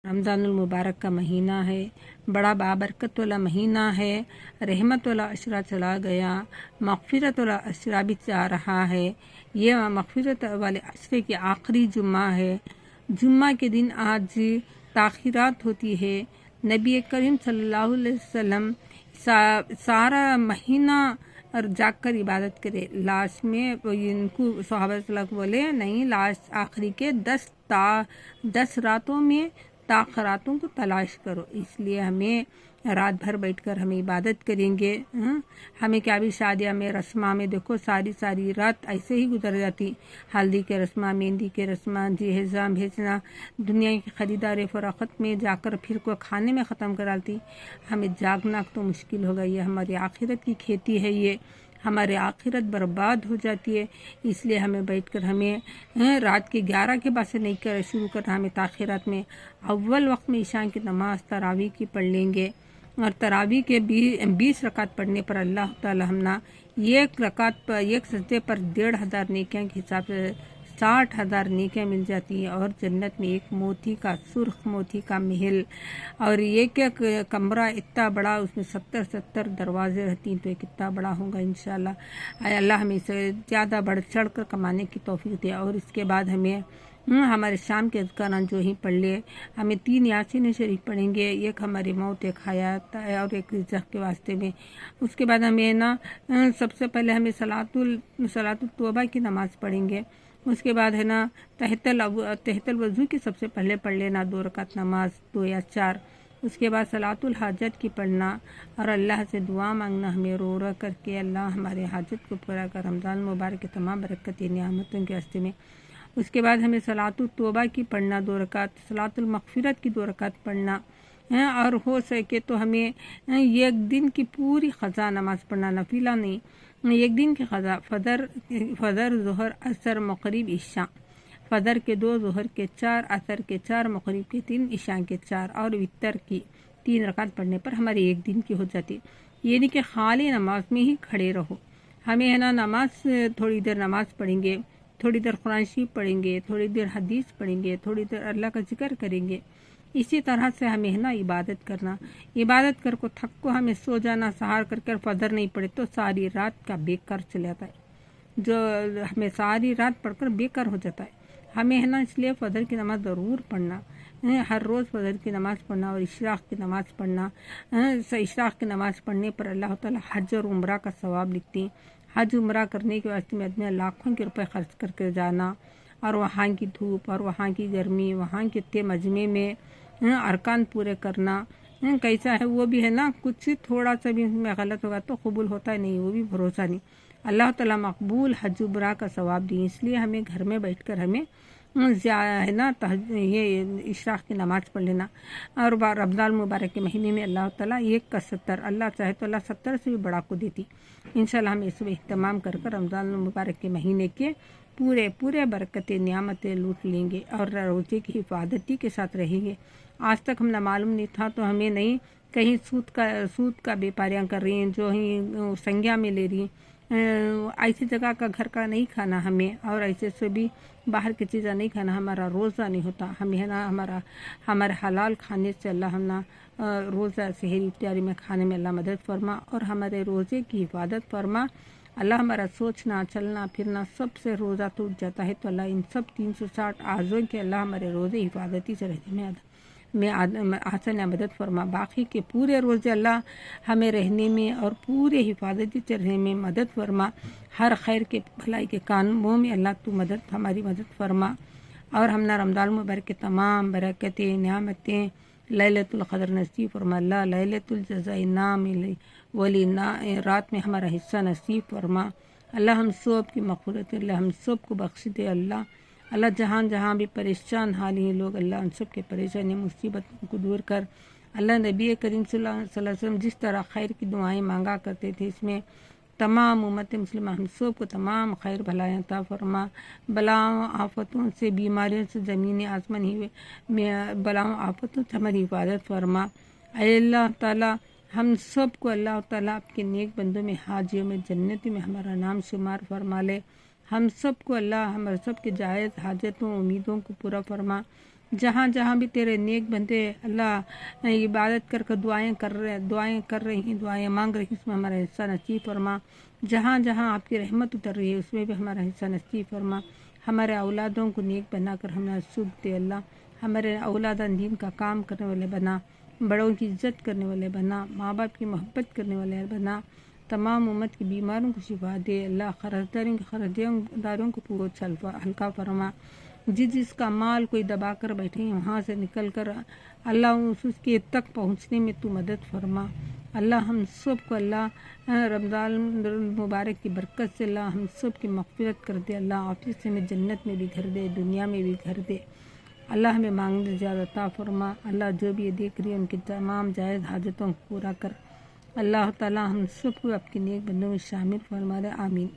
رمضان المبارک کا مہینہ ہے، بڑا بابرکت والا مہینہ ہے، رحمت والا عشرہ چلا گیا، مغفرت والا عشرہ بھی جا رہا ہے۔ یہ مغفرت والے عشرے کی آخری جمعہ ہے۔ جمعہ کے دن آج تاخیرات ہوتی ہے۔ نبی کریم صلی اللہ علیہ وسلم سارا مہینہ اور جاگ کر عبادت کرے، لاسٹ میں ان کو صحابہ صلی اللہ کو بولے نہیں، لاسٹ آخری کے 10 راتوں میں تاخیراتوں کو تلاش کرو۔ اس لیے ہمیں رات بھر بیٹھ کر ہمیں عبادت کریں گے۔ ہمیں کیا بھی شادیاں میں رسمہ میں دیکھو ساری رات ایسے ہی گزر جاتی، ہلدی کے رسمہ، مہندی کے رسمہ، جہیزہ بھیجنا، دنیا کی خریداری فروخت میں جا کر پھر کو کھانے میں ختم کر ڈالتی۔ ہمیں جاگنا تو مشکل ہو گئی ہے، ہماری آخرت کی کھیتی ہے، یہ ہماری آخرت برباد ہو جاتی ہے۔ اس لیے ہمیں بیٹھ کر ہمیں رات کے 11 کے بعد سے نہیں شروع کرنا، ہمیں تاخیرات میں اول وقت میں عشاء کی نماز تراویح کی پڑھ لیں گے، اور تراویح کے 20 رکعت پڑھنے پر اللہ تعالی ہمنا ایک رکعت پر ایک سجدے پر 1500 نیکیاں کے حساب سے 60,000 نیکیاں مل جاتی ہیں، اور جنت میں ایک موتی کا سرخ موتی کا محل، اور ایک کمرہ اتنا بڑا، اس میں 70 دروازے رہتی ہیں، تو یہ کتنا بڑا ہوگا انشاءاللہ۔ اے اللہ ہمیں اسے زیادہ بڑھ چڑھ کر کمانے کی توفیق دے۔ اور اس کے بعد ہمیں ہمارے شام کے اذکاران جو ہی پڑھ لے، ہمیں 3 یاسین شریف پڑھیں گے، ایک ہماری موت، ایک حیات اور ایک رزق کے واسطے میں۔ اس کے بعد ہمیں سب سے پہلے ہمیں صلاۃ التوبہ کی نماز پڑھیں گے۔ اس کے بعد تحت الوضو کی سب سے پہلے پڑھ لینا 2 رکعت نماز، 2 یا 4۔ اس کے بعد صلاۃ الحاجت کی پڑھنا، اور اللہ سے دعا مانگنا، ہمیں رو کر کے اللہ ہمارے حاجت کو پورا کر، رمضان مبارک کے تمام برکتی نعمتوں کے واسطے میں۔ اس کے بعد ہمیں صلاۃ التوبہ کی پڑھنا 2 رکعت، صلاۃ المغفرت کی 2 رکعت پڑھنا، اور ہو سکے تو ہمیں ایک دن کی پوری قضا نماز پڑھنا، نفیلہ نہیں، ایک دن کی قضا، فجر، ظہر، عصر، مغرب، عشاء، فجر کے 2، ظہر کے 4، عصر کے 4، مغرب کے 3، عشاء کے 4، اور وتر کی 3 رکعت پڑھنے پر ہماری ایک دن کی ہو جاتی۔ یہ نہیں کہ خالی نماز میں ہی کھڑے رہو، ہمیں نماز تھوڑی دیر نماز پڑھیں گے، تھوڑی دیر قرآن شریف پڑھیں گے، تھوڑی دیر حدیث پڑھیں گے، تھوڑی دیر اللہ کا ذکر کریں گے۔ اسی طرح سے ہمیں عبادت کرنا، عبادت کر کو تھک کو ہمیں سو جانا، سحر کر کر فجر نہیں پڑے تو ساری رات کا بیکار چل جاتا ہے، جو ہمیں ساری رات پڑھ کر بیکار ہو جاتا ہے۔ ہمیں اس لیے فجر کی نماز ضرور پڑھنا، ہر روز فجر کی نماز پڑھنا، اور اشراق کی نماز پڑھنا۔ اشراق کی نماز پڑھنے پر اللہ تعالیٰ حج اور عمرہ کا ثواب لکھتی ہیں۔ حج عمرہ کرنے کے واسطے میں آدمی لاکھوں کے روپے خرچ کر کے جانا، اور وہاں کی دھوپ اور وہاں کی گرمی، وہاں کے اتنے مجمع میں ارکان پورے کرنا کیسا ہے، وہ بھی کچھ تھوڑا سا بھی میں غلط ہوگا تو قبول ہوتا ہے نہیں، وہ بھی بھروسہ نہیں۔ اللہ تعالیٰ مقبول حج عمرہ کا ثواب دی، اس لیے ہمیں گھر میں بیٹھ کر ہمیں یہ اشراق کی نماز پڑھ لینا۔ اور رمضان مبارک کے مہینے میں اللہ تعالیٰ 1 کا 70، اللہ چاہے تو اللہ 70 سے بھی بڑا کو دیتی۔ انشاءاللہ ہم اس میں اہتمام کر رمضان مبارک کے مہینے کے پورے برکت نعمتیں لوٹ لیں گے، اور روزے کی حفاظتی کے ساتھ رہیں گے۔ آج تک ہم معلوم نہیں تھا، تو ہمیں نہیں کہیں سود کا بیپاریاں کر رہی ہیں، جو ہی سنگیا میں لے رہی ہیں، ایسی جگہ کا گھر کا نہیں کھانا ہمیں، اور ایسے سے بھی باہر کی چیزیں نہیں کھانا، ہمارا روزہ نہیں ہوتا۔ ہمیں ہمارے حلال کھانے سے اللہ روزہ سحری افطاری میں کھانے میں اللہ مدد فرما، اور ہمارے روزے کی حفاظت فرما۔ اللہ ہمارا سوچنا، چلنا پھرنا سب سے روزہ ٹوٹ جاتا ہے، تو اللہ ان سب 360 اعضوں کے اللہ ہمارے روزے حفاظتی سے رہنے میں آسان مدد فرما۔ باقی کے پورے روزے اللہ ہمیں رہنے میں اور پورے حفاظتی سے رہنے میں مدد فرما۔ ہر خیر کے بھلائی کے کاموں میں اللہ تو ہماری مدد فرما، اور ہم رمضان مبارک کے تمام برکتیں نعمتیں لیلۃ القدر نصیب فرما۔ اللہ لیلۃ الجزاء نام ولی رات میں ہمارا حصہ نصیب فرما۔ اللہ ہم سب کی مغفرت، اللہ ہم سب کو بخش دے۔ اللہ جہاں بھی پریشان حالی لوگ، اللہ ان سب کے پریشانی مصیبتوں کو دور کر۔ اللہ نبی کریم صلی اللہ علیہ وسلم جس طرح خیر کی دعائیں مانگا کرتے تھے، اس میں تمام امت مسلمہ ہم سب کو تمام خیر بھلائیں عطا فرما۔ بلاؤں آفتوں سے، بیماریوں سے، زمین آسمانی بلاؤں آفتوں سے ہماری حفاظت فرما۔ اے اللہ تعالیٰ ہم سب کو اللہ تعالیٰ آپ کے نیک بندوں میں، حاجیوں میں، جنتی میں ہمارا نام شمار فرما لے۔ ہم سب کو اللہ ہمارے سب کے جائز حاجتوں امیدوں کو پورا فرما۔ جہاں جہاں بھی تیرے نیک بندے اللہ عبادت کر دعائیں کر رہے ہیں، دعائیں مانگ رہے ہیں، اس میں ہمارا حصہ نصیب فرما۔ جہاں جہاں آپ کی رحمت اتر رہی ہے اس میں بھی ہمارا حصہ نصیب فرما۔ ہمارے اولادوں کو نیک بنا کر ہمیں سکھ دے اللہ، ہمارے اولاد دین کا کام کرنے والے بنا، بڑوں کی عزت کرنے والے بنا، ماں باپ کی محبت کرنے والے بنا، تمام امت کی بیماروں کو شفا دے اللہ، قرضداروں کو پوچھ ہلکا فرما۔ جس کا مال کوئی دبا کر بیٹھے ہیں وہاں سے نکل کر اللہ اس کے تک پہنچنے میں تو مدد فرما اللہ۔ ہم سب کو اللہ رمضان المبارک کی برکت سے اللہ ہم سب کی مغفرت کر دے اللہ، آفس میں جنت میں بھی گھر دے، دنیا میں بھی گھر دے اللہ، ہمیں مانگنے زیادہ عطا فرما اللہ۔ جو بھی یہ دیکھ رہی ہے ان کی تمام جائز حاجتوں کو پورا کر اللہ تعالی، ہم سب کو آپ کے نیک بندوں میں شامل فرما دے، آمین۔